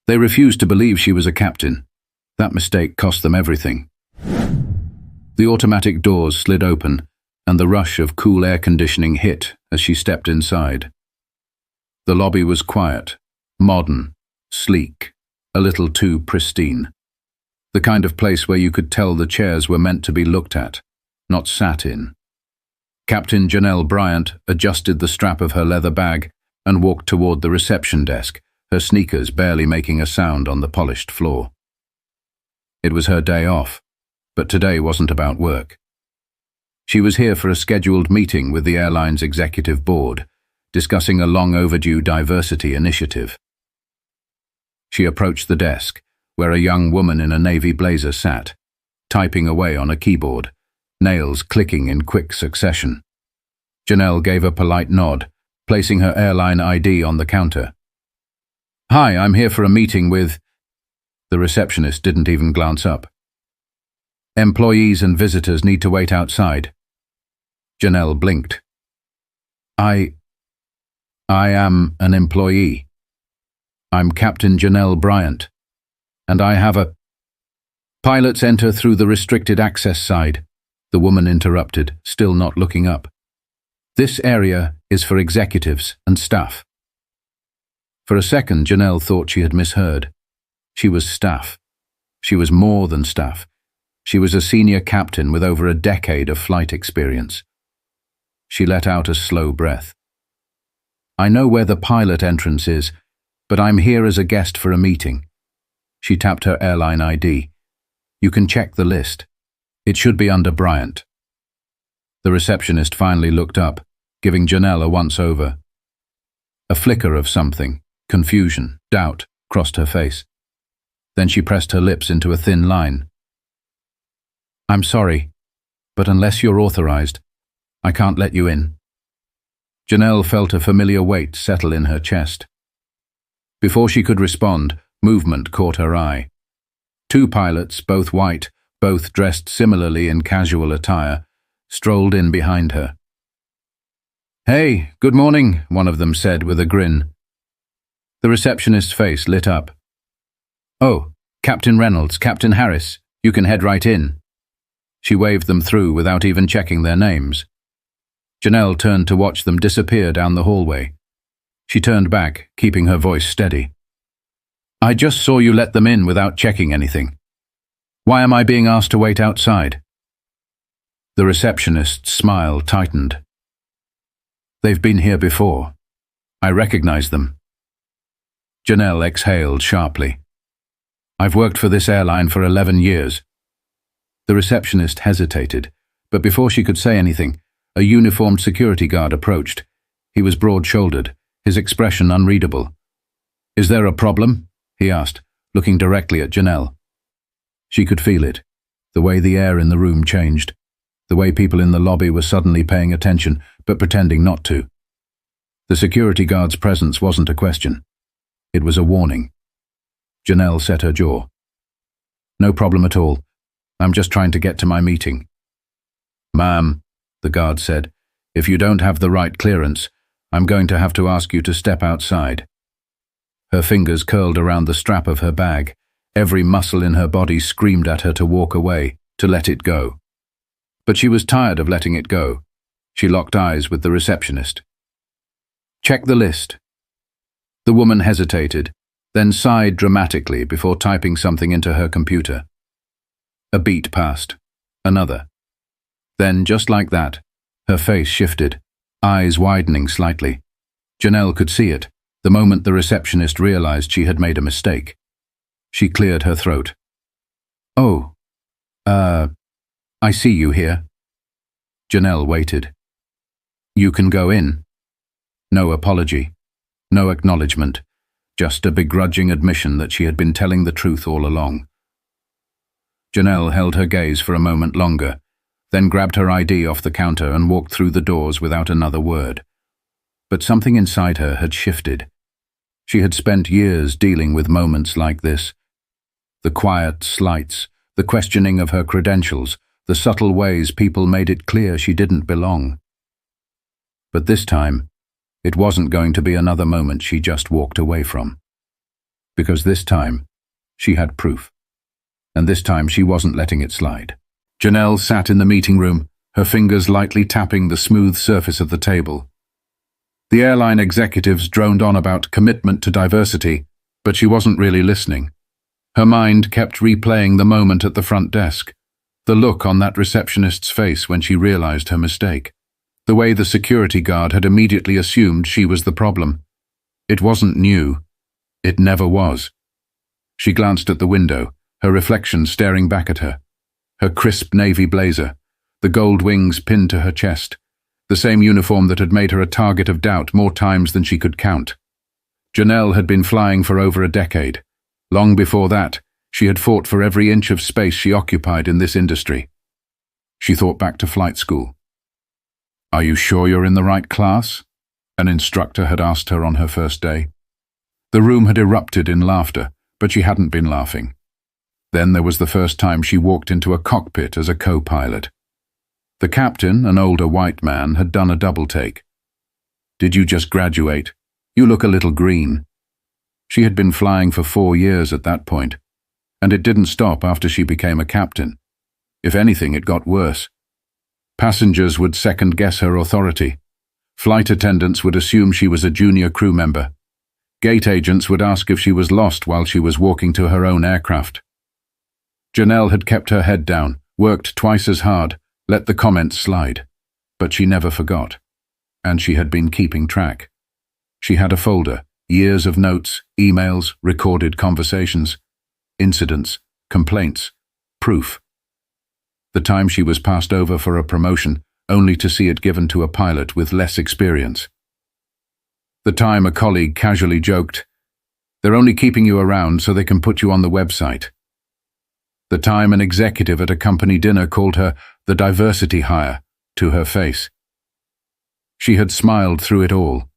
They refused to believe she was a captain. That mistake cost them everything. The automatic doors slid open, and the rush of cool air conditioning hit as she stepped inside. The lobby was quiet, modern, sleek, a little too pristine. The kind of place where you could tell the chairs were meant to be looked at, not sat in. Captain Janelle Bryant adjusted the strap of her leather bag and walked toward the reception desk, her sneakers barely making a sound on the polished floor. It was her day off, but today wasn't about work. She was here for a scheduled meeting with the airline's executive board, discussing a long-overdue diversity initiative. She approached the desk, where a young woman in a navy blazer sat, typing away on a keyboard, nails clicking in quick succession. Janelle gave a polite nod, placing her airline ID on the counter. "Hi, I'm here for a meeting with..." The receptionist didn't even glance up. "Employees and visitors need to wait outside." Janelle blinked. I am an employee. I'm Captain Janelle Bryant, and I have a..." "Pilots enter through the restricted access side," the woman interrupted, still not looking up. "This area is for executives and staff." For a second, Janelle thought she had misheard. She was staff. She was more than staff. She was a senior captain with over a decade of flight experience. She let out a slow breath. "I know where the pilot entrance is, but I'm here as a guest for a meeting." She tapped her airline ID. "You can check the list. It should be under Bryant." The receptionist finally looked up, giving Janelle a once-over. A flicker of something, confusion, doubt, crossed her face. Then she pressed her lips into a thin line. "I'm sorry, but unless you're authorized, I can't let you in." Janelle felt a familiar weight settle in her chest. Before she could respond, movement caught her eye. Two pilots, both white, both dressed similarly in casual attire, strolled in behind her. "Hey, good morning," one of them said with a grin. The receptionist's face lit up. "Oh, Captain Reynolds, Captain Harris, you can head right in." She waved them through without even checking their names. Janelle turned to watch them disappear down the hallway. She turned back, keeping her voice steady. "I just saw you let them in without checking anything. Why am I being asked to wait outside?" The receptionist's smile tightened. "They've been here before. I recognize them." Janelle exhaled sharply. "I've worked for this airline for 11 years. The receptionist hesitated, but before she could say anything, a uniformed security guard approached. He was broad-shouldered, his expression unreadable. "Is there a problem?" he asked, looking directly at Janelle. She could feel it, the way the air in the room changed, the way people in the lobby were suddenly paying attention, but pretending not to. The security guard's presence wasn't a question. It was a warning. Janelle set her jaw. "No problem at all. I'm just trying to get to my meeting." "Ma'am," the guard said, "if you don't have the right clearance, I'm going to have to ask you to step outside." Her fingers curled around the strap of her bag. Every muscle in her body screamed at her to walk away, to let it go. But she was tired of letting it go. She locked eyes with the receptionist. "Check the list." The woman hesitated, then sighed dramatically before typing something into her computer. A beat passed. Another. Then, just like that, her face shifted, eyes widening slightly. Janelle could see it, the moment the receptionist realized she had made a mistake. She cleared her throat. "Oh, I see you here." Janelle waited. "You can go in." No apology, no acknowledgement, just a begrudging admission that she had been telling the truth all along. Janelle held her gaze for a moment longer, then grabbed her ID off the counter and walked through the doors without another word. But something inside her had shifted. She had spent years dealing with moments like this. The quiet slights, the questioning of her credentials, the subtle ways people made it clear she didn't belong. But this time, it wasn't going to be another moment she just walked away from. because this time she had proof. And this time she wasn't letting it slide. Janelle sat in the meeting room, her fingers lightly tapping the smooth surface of the table. The airline executives droned on about commitment to diversity, but she wasn't really listening. Her mind kept replaying the moment at the front desk, the look on that receptionist's face when she realized her mistake, the way the security guard had immediately assumed she was the problem. It wasn't new. It never was. She glanced at the window, her reflection staring back at her. Her crisp navy blazer, the gold wings pinned to her chest, the same uniform that had made her a target of doubt more times than she could count. Janelle had been flying for over a decade. Long before that, she had fought for every inch of space she occupied in this industry. She thought back to flight school. "Are you sure you're in the right class?" an instructor had asked her on her first day. The room had erupted in laughter, but she hadn't been laughing. Then there was the first time she walked into a cockpit as a co-pilot. The captain, an older white man, had done a double take. "Did you just graduate? You look a little green." She had been flying for 4 years at that point, and it didn't stop after she became a captain. If anything, it got worse. Passengers would second-guess her authority. Flight attendants would assume she was a junior crew member. Gate agents would ask if she was lost while she was walking to her own aircraft. Janelle had kept her head down, worked twice as hard, let the comments slide. But she never forgot. And she had been keeping track. She had a folder, years of notes, emails, recorded conversations, incidents, complaints, proof. The time she was passed over for a promotion, only to see it given to a pilot with less experience. The time a colleague casually joked, "They're only keeping you around so they can put you on the website." The time an executive at a company dinner called her the diversity hire to her face. She had smiled through it all,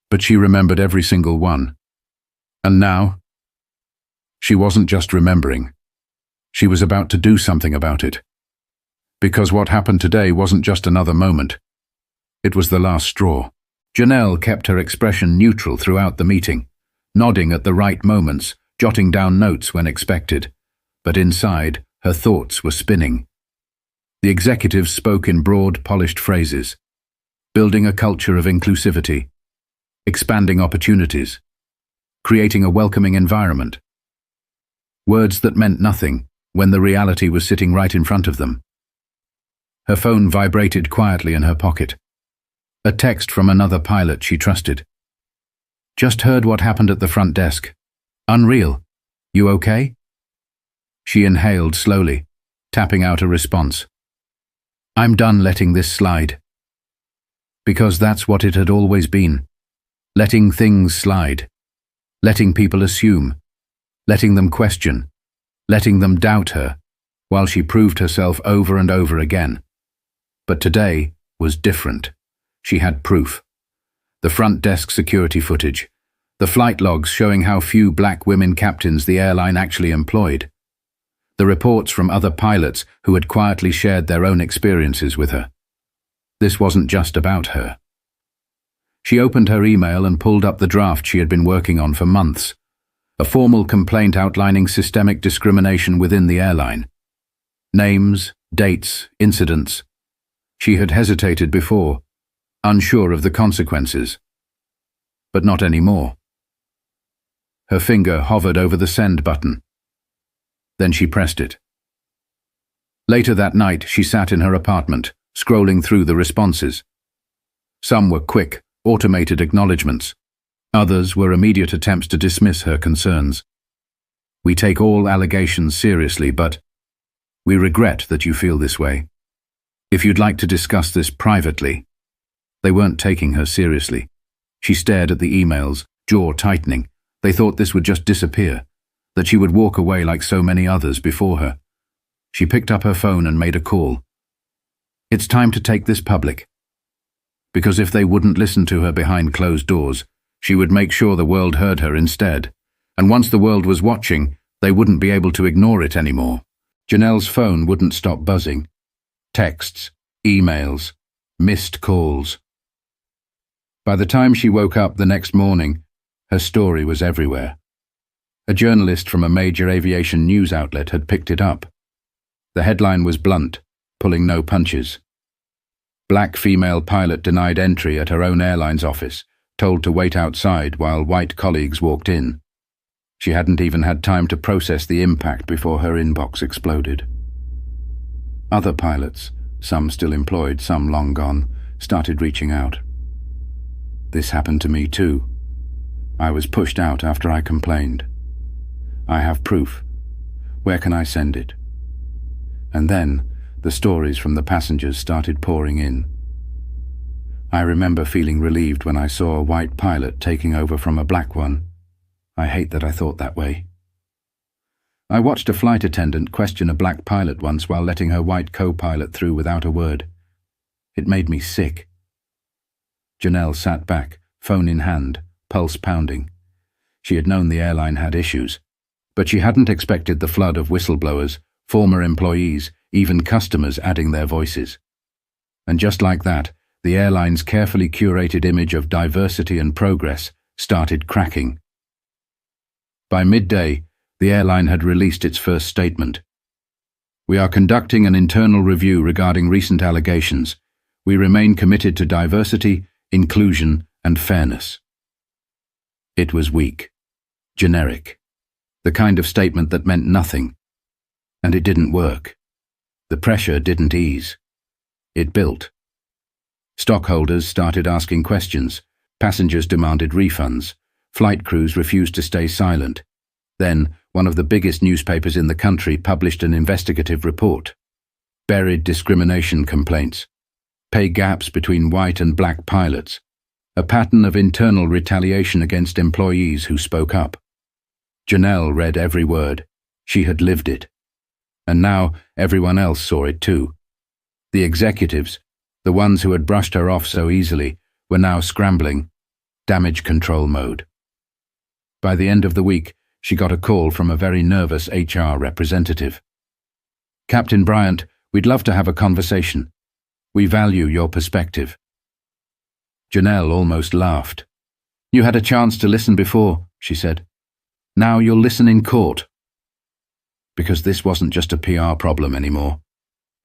but she remembered every single one. And now, she wasn't just remembering. She was about to do something about it. Because what happened today wasn't just another moment. It was the last straw. Janelle kept her expression neutral throughout the meeting, nodding at the right moments, jotting down notes when expected. But inside, her thoughts were spinning. The executives spoke in broad, polished phrases, building a culture of inclusivity, expanding opportunities, creating a welcoming environment. Words that meant nothing when the reality was sitting right in front of them. Her phone vibrated quietly in her pocket. A text from another pilot she trusted. "Just heard what happened at the front desk. Unreal. You okay?" She inhaled slowly, tapping out a response. "I'm done letting this slide." Because that's what it had always been. Letting things slide. Letting people assume. Letting them question. Letting them doubt her, while she proved herself over and over again. But today was different. She had proof. The front desk security footage. The flight logs showing how few black women captains the airline actually employed. The reports from other pilots who had quietly shared their own experiences with her. This wasn't just about her. She opened her email and pulled up the draft she had been working on for months. A formal complaint outlining systemic discrimination within the airline. Names, dates, incidents. She had hesitated before, unsure of the consequences. But not anymore. Her finger hovered over the send button. Then she pressed it. Later that night, she sat in her apartment, scrolling through the responses. Some were quick, automated acknowledgements. Others were immediate attempts to dismiss her concerns. "We take all allegations seriously, but we regret that you feel this way. If you'd like to discuss this privately." They weren't taking her seriously. She stared at the emails, jaw tightening. They thought this would just disappear, that she would walk away like so many others before her. She picked up her phone and made a call. It's time to take this public. Because if they wouldn't listen to her behind closed doors, she would make sure the world heard her instead. And once the world was watching, they wouldn't be able to ignore it anymore. Janelle's phone wouldn't stop buzzing. Texts, emails, missed calls. By the time she woke up the next morning, her story was everywhere. A journalist from a major aviation news outlet had picked it up. The headline was blunt, pulling no punches. Black female pilot denied entry at her own airline's office, told to wait outside while white colleagues walked in. She hadn't even had time to process the impact before her inbox exploded. Other pilots, some still employed, some long gone, started reaching out. This happened to me too. I was pushed out after I complained. I have proof. Where can I send it? And then, the stories from the passengers started pouring in. I remember feeling relieved when I saw a white pilot taking over from a black one. I hate that I thought that way. I watched a flight attendant question a black pilot once while letting her white co-pilot through without a word. It made me sick. Janelle sat back, phone in hand, pulse pounding. She had known the airline had issues, but she hadn't expected the flood of whistleblowers, former employees, even customers adding their voices. And just like that, the airline's carefully curated image of diversity and progress started cracking. By midday, the airline had released its first statement. We are conducting an internal review regarding recent allegations. We remain committed to diversity, inclusion, and fairness. It was weak, generic, the kind of statement that meant nothing. And it didn't work. The pressure didn't ease. It built. Stockholders started asking questions. Passengers demanded refunds. Flight crews refused to stay silent. Then, one of the biggest newspapers in the country published an investigative report. Buried discrimination complaints. Pay gaps between white and black pilots. A pattern of internal retaliation against employees who spoke up. Janelle read every word. She had lived it. And now everyone else saw it too. The executives, the ones who had brushed her off so easily, were now scrambling. Damage control mode. By the end of the week, she got a call from a very nervous HR representative. Captain Bryant, we'd love to have a conversation. We value your perspective. Janelle almost laughed. You had a chance to listen before, she said. Now you'll listen in court. Because this wasn't just a PR problem anymore.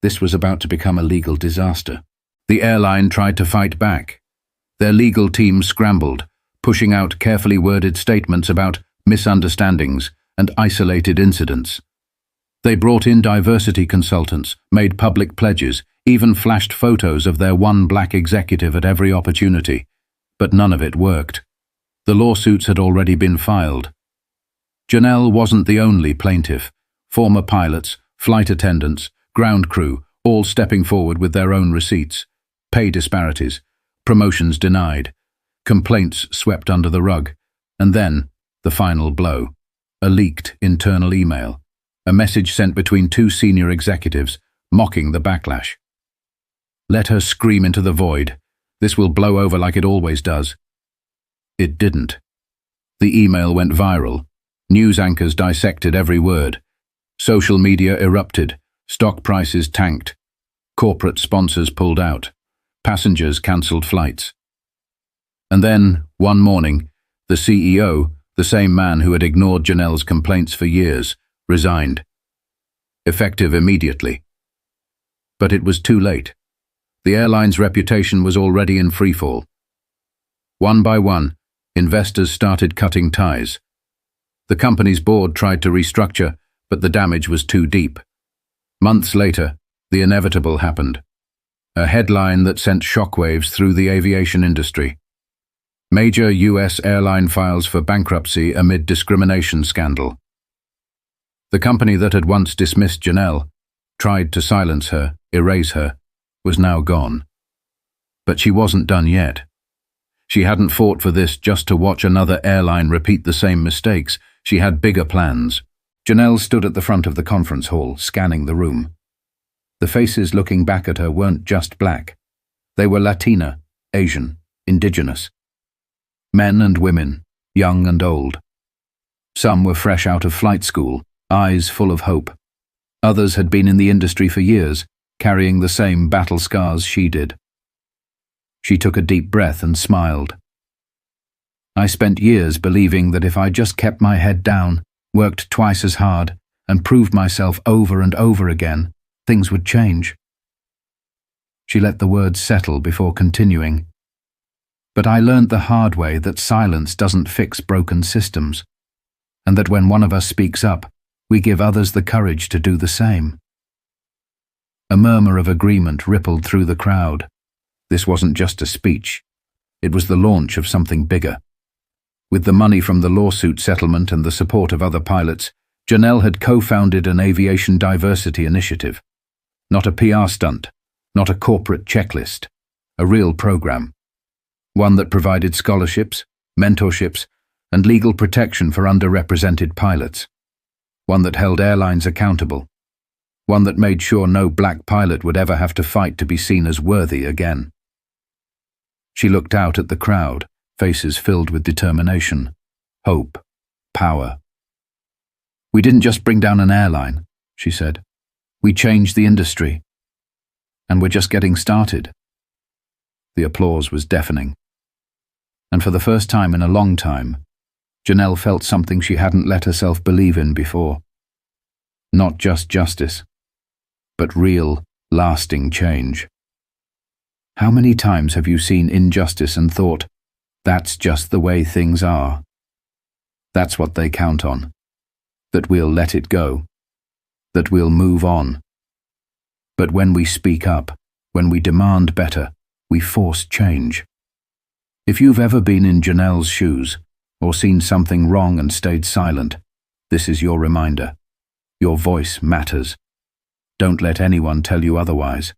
This was about to become a legal disaster. The airline tried to fight back. Their legal team scrambled, pushing out carefully worded statements about misunderstandings and isolated incidents. They brought in diversity consultants, made public pledges, even flashed photos of their one black executive at every opportunity. But none of it worked. The lawsuits had already been filed. Janelle wasn't the only plaintiff. Former pilots, flight attendants, ground crew, all stepping forward with their own receipts. Pay disparities, promotions denied, complaints swept under the rug, and then the final blow, a leaked internal email, a message sent between two senior executives, mocking the backlash. Let her scream into the void. This will blow over like it always does. It didn't. The email went viral. News anchors dissected every word. Social media erupted. Stock prices tanked. Corporate sponsors pulled out. Passengers cancelled flights. And then, one morning, the CEO, the same man who had ignored Janelle's complaints for years, resigned. Effective immediately. But it was too late. The airline's reputation was already in freefall. One by one, investors started cutting ties. The company's board tried to restructure, but the damage was too deep. Months later, the inevitable happened. A headline that sent shockwaves through the aviation industry. Major U.S. airline files for bankruptcy amid discrimination scandal. The company that had once dismissed Janelle, tried to silence her, erase her, was now gone. But she wasn't done yet. She hadn't fought for this just to watch another airline repeat the same mistakes. She had bigger plans. Janelle stood at the front of the conference hall, scanning the room. The faces looking back at her weren't just black. They were Latina, Asian, indigenous. Men and women, young and old. Some were fresh out of flight school, eyes full of hope. Others had been in the industry for years, carrying the same battle scars she did. She took a deep breath and smiled. I spent years believing that if I just kept my head down, worked twice as hard, and proved myself over and over again, things would change. She let the words settle before continuing. But I learned the hard way that silence doesn't fix broken systems, and that when one of us speaks up, we give others the courage to do the same. A murmur of agreement rippled through the crowd. This wasn't just a speech. It was the launch of something bigger. With the money from the lawsuit settlement and the support of other pilots, Janelle had co-founded an aviation diversity initiative. Not a PR stunt, not a corporate checklist, a real program. One that provided scholarships, mentorships, and legal protection for underrepresented pilots. One that held airlines accountable. One that made sure no black pilot would ever have to fight to be seen as worthy again. She looked out at the crowd, faces filled with determination, hope, power. "We didn't just bring down an airline," she said. "We changed the industry. And we're just getting started." The applause was deafening. And for the first time in a long time, Janelle felt something she hadn't let herself believe in before. Not just justice, but real, lasting change. How many times have you seen injustice and thought, that's just the way things are? That's what they count on. That we'll let it go. That we'll move on. But when we speak up, when we demand better, we force change. If you've ever been in Janelle's shoes, or seen something wrong and stayed silent, this is your reminder. Your voice matters. Don't let anyone tell you otherwise.